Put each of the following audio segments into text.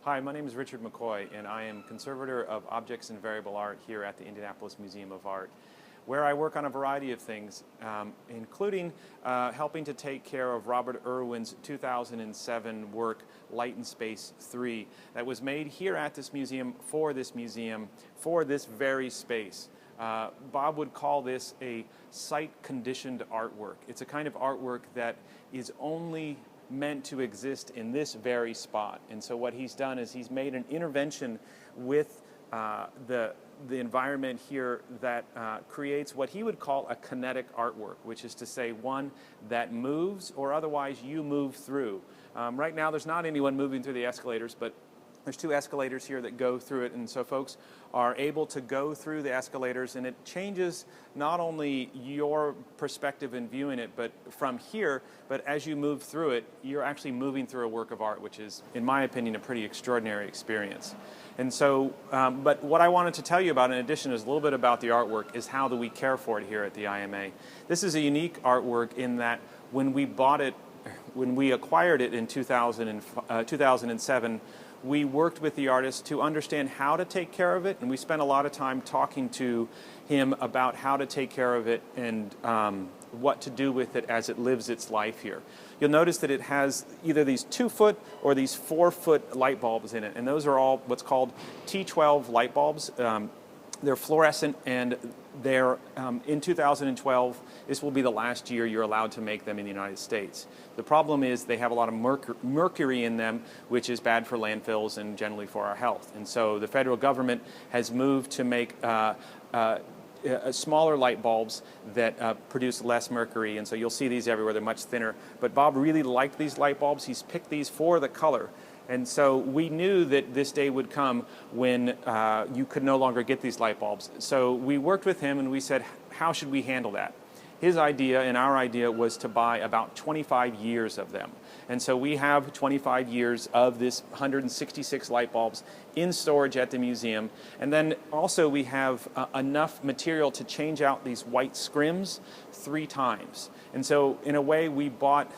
Hi, my name is Richard McCoy, and I am conservator of objects and variable art here at the Indianapolis Museum of Art, where I work on a variety of things, including helping to take care of Robert Irwin's 2007 work, Light and Space 3, that was made here at this museum, for this very space. Bob would call this a site-conditioned artwork. It's a kind of artwork that is only meant to exist in this very spot. And so what he's done is he's made an intervention with the environment here that creates what he would call a kinetic artwork, which is to say one that moves or otherwise you move through. Right now there's not anyone moving through the escalators, but there's two escalators here that go through it, and so folks are able to go through the escalators, and it changes not only your perspective in viewing it, but from here, but as you move through it, you're actually moving through a work of art, which is, in my opinion, a pretty extraordinary experience. And so, but what I wanted to tell you about, in addition, is a little bit about the artwork, is how do we care for it here at the IMA. This is a unique artwork in that when we bought it, when we acquired it in 2007, we worked with the artist to understand how to take care of it, and we spent a lot of time talking to him about how to take care of it and what to do with it as it lives its life here. You'll notice that it has either these 2-foot or these 4-foot light bulbs in it, and those are all what's called T12 light bulbs. They're fluorescent, and they're in 2012, this will be the last year you're allowed to make them in the United States. The problem is they have a lot of mercury in them, which is bad for landfills and generally for our health. And so the federal government has moved to make smaller light bulbs that produce less mercury, and so you'll see these everywhere. They're much thinner. But Bob really liked these light bulbs. He's picked these for the color. And so we knew that this day would come when you could no longer get these light bulbs. So we worked with him and we said, how should we handle that? His idea and our idea was to buy about 25 years of them. And so we have 25 years of this 166 light bulbs in storage at the museum. And then also we have enough material to change out these white scrims 3 times. And so in a way we bought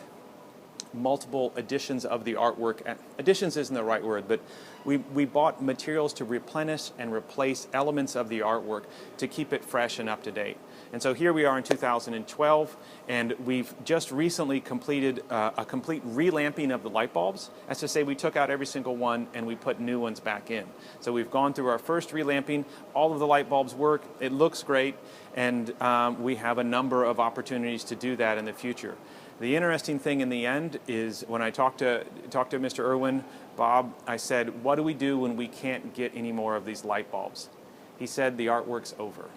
multiple editions of the artwork. Editions isn't the right word, but we bought materials to replenish and replace elements of the artwork to keep it fresh and up to date. And so here we are in 2012, and we've just recently completed a complete relamping of the light bulbs. That's to say, we took out every single one and we put new ones back in. So we've gone through our first relamping. All of the light bulbs work. It looks great, and we have a number of opportunities to do that in the future. The interesting thing in the end is when I talked to Mr. Irwin, Bob, I said, what do we do when we can't get any more of these light bulbs? He said, the artwork's over.